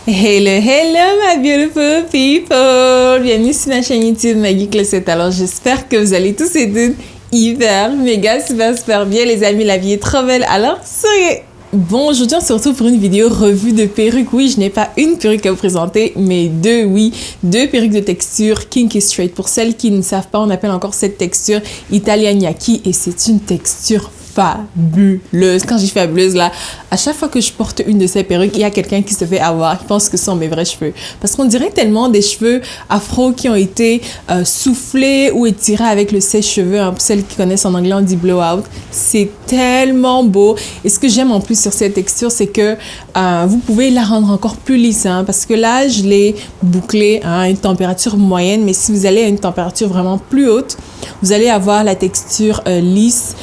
Hello, hello, my beautiful people! Bienvenue sur ma chaîne YouTube Maggie Closet. Alors, j'espère que vous allez tous et toutes hyper, méga, super bien, les amis. La vie est trop belle. Alors, soyez! Bon, aujourd'hui, on se retrouve pour une vidéo revue de perruques. Oui, je n'ai pas une perruque à vous présenter, mais deux, oui. Deux perruques de texture Kinky Straight. Pour celles qui ne savent pas, on appelle encore cette texture Italianaki et c'est une texture fabuleuse. Quand je dis fabuleuse, là, à chaque fois que je porte une de ces perruques, il y a quelqu'un qui se fait avoir, qui pense que ce sont mes vrais cheveux. Parce qu'on dirait tellement des cheveux afro qui ont été soufflés ou étirés avec le sèche-cheveux. Hein. Pour celles qui connaissent en anglais, on dit blowout. C'est tellement beau. Et ce que j'aime en plus sur cette texture, c'est que vous pouvez la rendre encore plus lisse. Hein, parce que là, je l'ai bouclée à une température moyenne. Mais si vous allez à une température vraiment plus haute, vous allez avoir la texture lisse.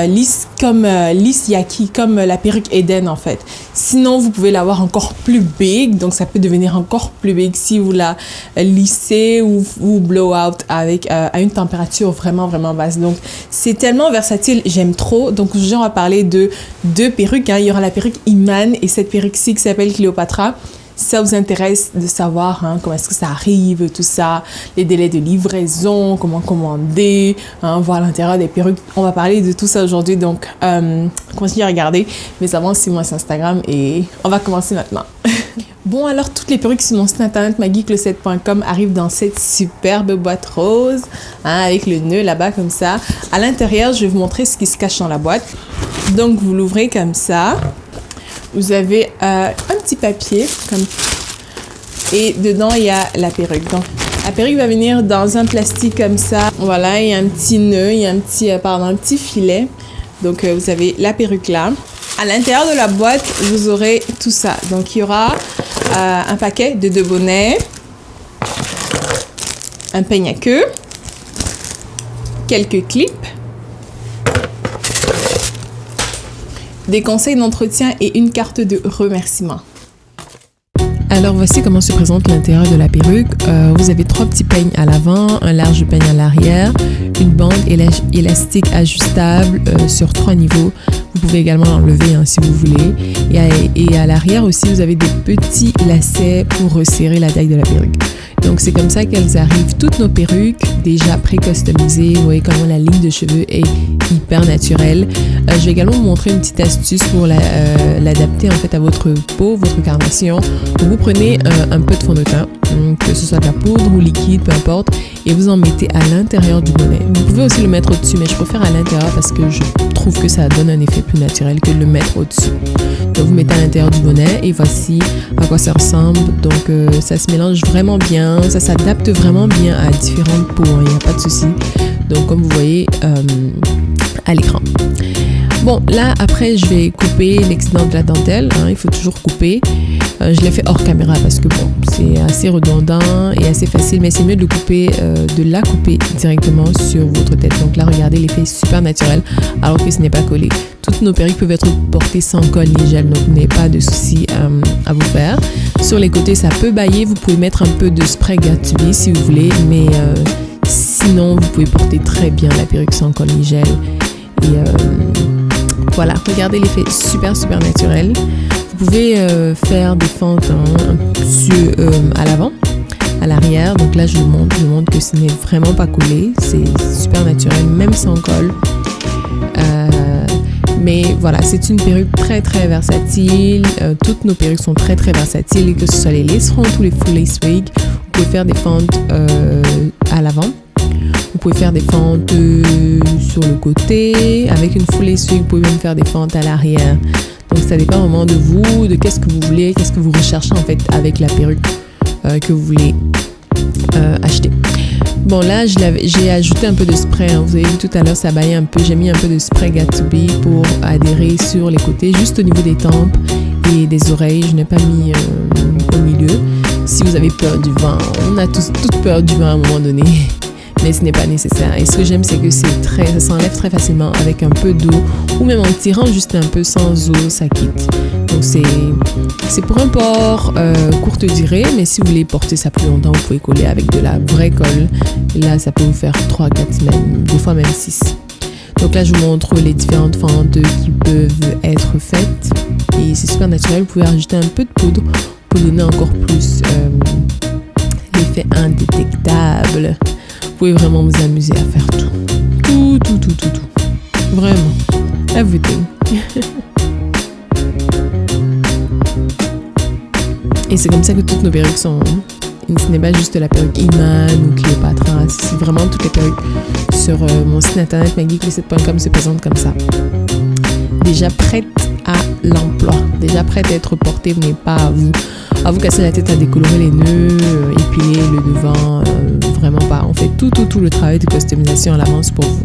Lisse comme lisse yaki, comme la perruque Eden en fait. Sinon, vous pouvez l'avoir encore plus big, donc ça peut devenir encore plus big si vous la lissez ou blow out avec à une température vraiment basse. Donc c'est tellement versatile, j'aime trop. Donc aujourd'hui on va parler de deux perruques. Hein. Il y aura la perruque Iman et cette perruque-ci qui s'appelle Cléopatra. Si ça vous intéresse de savoir comment est-ce que ça arrive, tout ça, les délais de livraison, comment commander, voir l'intérieur des perruques, on va parler de tout ça aujourd'hui. Donc, continuez à regarder. Mais avant, suivez-moi sur Instagram et on va commencer maintenant. Bon, alors, toutes les perruques sur mon site internet maggiecloset.com arrivent dans cette superbe boîte rose, avec le nœud là-bas comme ça. À l'intérieur, je vais vous montrer ce qui se cache dans la boîte. Donc, vous l'ouvrez comme ça. Vous avez un petit papier comme et dedans il y a la perruque. Donc la perruque va venir dans un plastique comme ça. Voilà, il y a un petit nœud, il y a un petit filet. Donc vous avez la perruque là. À l'intérieur de la boîte, vous aurez tout ça. Donc il y aura un paquet de 2 bonnets, un peigne à queue, quelques clips, des conseils d'entretien et une carte de remerciement. Alors voici comment se présente l'intérieur de la perruque. Vous avez 3 petits peignes à l'avant, un large peigne à l'arrière, une bande élastique ajustable sur 3 niveaux. Vous pouvez également l'enlever si vous voulez. Et à l'arrière aussi, vous avez des petits lacets pour resserrer la taille de la perruque. Donc c'est comme ça qu'elles arrivent, toutes nos perruques déjà pré-customisées. Vous voyez comment la ligne de cheveux est hyper naturelle. Je vais également vous montrer une petite astuce pour l'adapter en fait à votre peau, votre carnation. Donc vous prenez un peu de fond de teint, que ce soit de la poudre ou liquide, peu importe, et vous en mettez à l'intérieur du bonnet. Vous pouvez aussi le mettre au-dessus, mais je préfère à l'intérieur parce que je trouve que ça donne un effet plus naturel que de le mettre au-dessus. Donc vous mettez à l'intérieur du bonnet et voici à quoi ça ressemble. Donc ça se mélange vraiment bien, ça s'adapte vraiment bien à différentes peaux, il n'y a pas de souci. Donc comme vous voyez à l'écran. Bon, là, après, je vais couper l'excédent de la dentelle. Il faut toujours couper. Je l'ai fait hors caméra parce que, bon, c'est assez redondant et assez facile. Mais c'est mieux de la couper directement sur votre tête. Donc là, regardez, l'effet est super naturel alors que ce n'est pas collé. Toutes nos perruques peuvent être portées sans colle ni gel. Donc, n'ayez pas de souci à vous faire. Sur les côtés, ça peut bâiller. Vous pouvez mettre un peu de spray Got2b si vous voulez. Mais sinon, vous pouvez porter très bien la perruque sans colle ni gel. Et voilà, regardez l'effet super naturel. Vous pouvez faire des fentes à l'avant, à l'arrière. Donc là, je vous montre que ce n'est vraiment pas collé. C'est super naturel, même sans colle. Mais voilà, c'est une perruque très versatile. Toutes nos perruques sont très versatiles, que ce soit les lace fronts ou les full lace wig. Vous pouvez faire des fentes à l'avant. Vous pouvez faire des fentes sur le côté. Avec une full lace wig, vous pouvez même faire des fentes à l'arrière. Donc ça dépend vraiment de vous, de qu'est-ce que vous voulez, qu'est-ce que vous recherchez en fait avec la perruque que vous voulez acheter. Bon là, j'ai ajouté un peu de spray. Vous avez vu tout à l'heure, ça baillait un peu. J'ai mis un peu de spray Got2b pour adhérer sur les côtés, juste au niveau des tempes et des oreilles. Je n'ai pas mis au milieu. Si vous avez peur du vent, on a tous toute peur du vent à un moment donné. Mais ce n'est pas nécessaire. Et ce que j'aime, c'est que ça s'enlève très facilement avec un peu d'eau ou même en tirant juste un peu sans eau, ça quitte. Donc c'est pour un port courte durée, mais si vous voulez porter ça plus longtemps, vous pouvez coller avec de la vraie colle. Et là, ça peut vous faire 3-4 semaines, des fois même 6. Donc là, je vous montre les différentes fentes qui peuvent être faites. Et c'est super naturel. Vous pouvez rajouter un peu de poudre. Vous pour donner encore plus l'effet indétectable. Vous pouvez vraiment vous amuser à faire tout. Tout. Vraiment. Everything. Et c'est comme ça que toutes nos perruques sont. Ce n'est pas juste la perruque Iman ou Cléopatra. C'est vraiment toutes les perruques sur mon site internet maggiclecset.com se présentent comme ça. Déjà prête à l'emploi. Déjà prête à être portée. Vous n'avez pas à vous casser la tête à décolorer les nœuds, épiler le devant. Vraiment pas. On fait tout le travail de customisation à l'avance pour vous.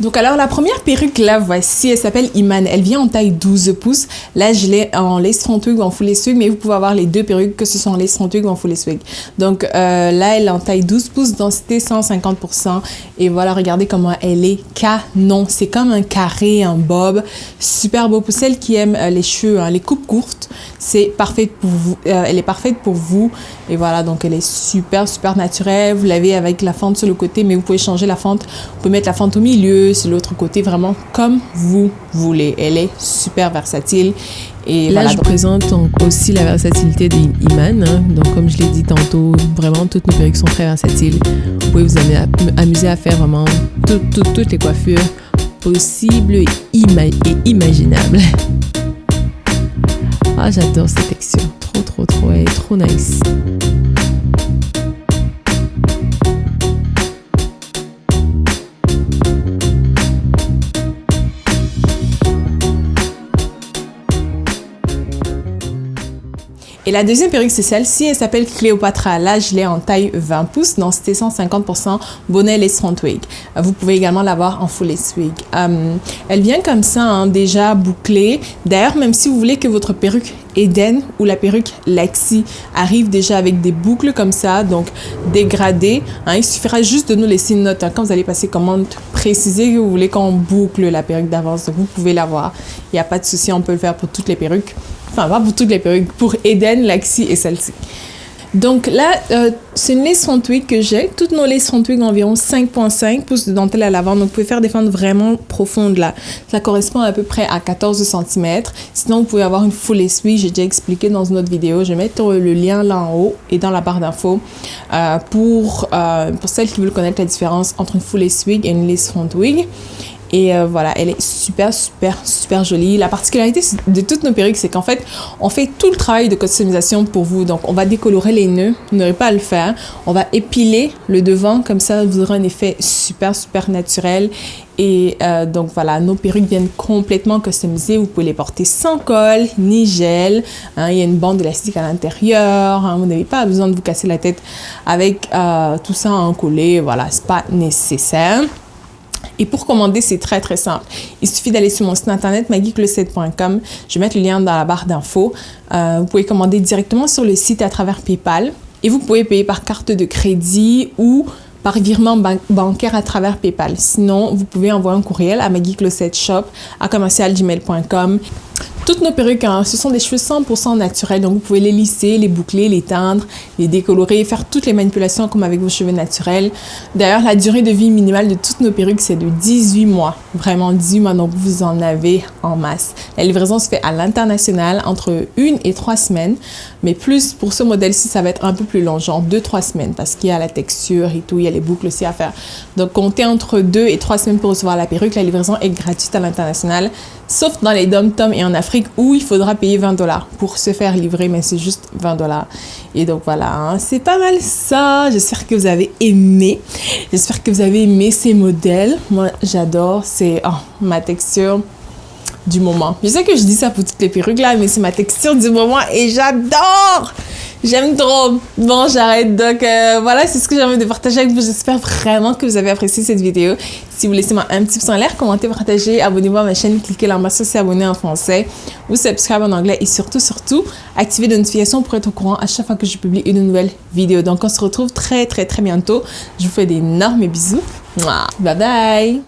Donc alors la première perruque là voici, elle s'appelle Iman, elle vient en taille 12 pouces. Là je l'ai en lace front wig ou en full lace wig, mais vous pouvez avoir les deux perruques que ce soit en lace front wig ou en full lace wig. Donc là elle est en taille 12 pouces, densité 150%, et voilà, regardez comment elle est canon. C'est comme un carré, un bob, super beau. Pour celles qui aiment les cheveux, les coupes courtes, c'est parfait pour vous. Elle est parfaite pour vous, et voilà, donc elle est super naturelle. Vous l'avez avec la fente sur le côté, mais vous pouvez changer la fente, vous pouvez mettre la fente au milieu, sur l'autre côté, vraiment comme vous voulez. Elle est super versatile. Et là, voilà, je présente donc aussi la versatilité d'Iman. Donc, comme je l'ai dit tantôt, vraiment, toutes nos perruques sont très versatiles. Vous pouvez vous amuser à faire vraiment toutes les coiffures possibles et imaginables. Ah, j'adore cette texture. Trop. Elle est trop nice. Et la deuxième perruque, c'est celle-ci. Elle s'appelle Cléopatra. Là, je l'ai en taille 20 pouces, densité 150%, bonnet lace front wig. Vous pouvez également l'avoir en full lace wig. Elle vient comme ça, déjà bouclée. D'ailleurs, même si vous voulez que votre perruque Eden ou la perruque Lexi arrive déjà avec des boucles comme ça, donc dégradées, il suffira juste de nous laisser une note. Quand vous allez passer commande, précisez que vous voulez qu'on boucle la perruque d'avance. Donc, vous pouvez l'avoir. Il n'y a pas de souci, on peut le faire pour toutes les perruques. Enfin, pas pour toutes les perruques, pour Eden, Lexi et celle-ci. Donc là, c'est une lace front wig que j'ai. Toutes nos lace front wig ont environ 5,5 pouces de dentelle à l'avant. Donc, vous pouvez faire des fentes vraiment profondes là. Ça correspond à peu près à 14 cm. Sinon, vous pouvez avoir une full lace wig. J'ai déjà expliqué dans une autre vidéo. Je vais mettre le lien là en haut et dans la barre d'infos pour celles qui veulent connaître la différence entre une full lace wig et une lace front wig. Et voilà, elle est super jolie. La particularité de toutes nos perruques, c'est qu'en fait, on fait tout le travail de customisation pour vous. Donc, on va décolorer les nœuds. Vous n'aurez pas à le faire. On va épiler le devant. Comme ça, vous aurez un effet super naturel. Et donc, voilà, nos perruques viennent complètement customisées. Vous pouvez les porter sans colle, ni gel. Il y a une bande élastique à l'intérieur. Vous n'avez pas besoin de vous casser la tête avec tout ça encollé. Voilà, c'est pas nécessaire. Et pour commander, c'est très simple. Il suffit d'aller sur mon site internet maggiclecset.com. Je vais mettre le lien dans la barre d'infos. Vous pouvez commander directement sur le site à travers PayPal. Et vous pouvez payer par carte de crédit ou par virement bancaire à travers PayPal. Sinon, vous pouvez envoyer un courriel à maggiclecsetshop@gmail.com. Toutes nos perruques, ce sont des cheveux 100% naturels, donc vous pouvez les lisser, les boucler, les teindre, les décolorer, faire toutes les manipulations comme avec vos cheveux naturels. D'ailleurs, la durée de vie minimale de toutes nos perruques, c'est de 18 mois. Vraiment 18 mois, donc vous en avez en masse. La livraison se fait à l'international entre 1 et 3 semaines, mais plus pour ce modèle-ci, ça va être un peu plus long, genre 2-3 semaines, parce qu'il y a la texture et tout, il y a les boucles aussi à faire. Donc, comptez entre 2 et 3 semaines pour recevoir la perruque. La livraison est gratuite à l'international, sauf dans les dom-toms et en Afrique, où il faudra payer $20 pour se faire livrer, mais c'est juste $20. Et donc voilà, c'est pas mal ça. J'espère que vous avez aimé. J'espère que vous avez aimé ces modèles. Moi, j'adore. C'est ma texture du moment. Je sais que je dis ça pour toutes les perruques là, mais c'est ma texture du moment et j'adore! J'aime trop. Bon, j'arrête. Donc, voilà, c'est ce que j'ai envie de partager avec vous. J'espère vraiment que vous avez apprécié cette vidéo. Si vous laissez-moi un petit pouce en l'air, commentez, partagez, abonnez-vous à ma chaîne, cliquez là-bas sur s'abonner en français ou subscribe en anglais et surtout, activez les notifications pour être au courant à chaque fois que je publie une nouvelle vidéo. Donc, on se retrouve très bientôt. Je vous fais d'énormes bisous. Bye bye!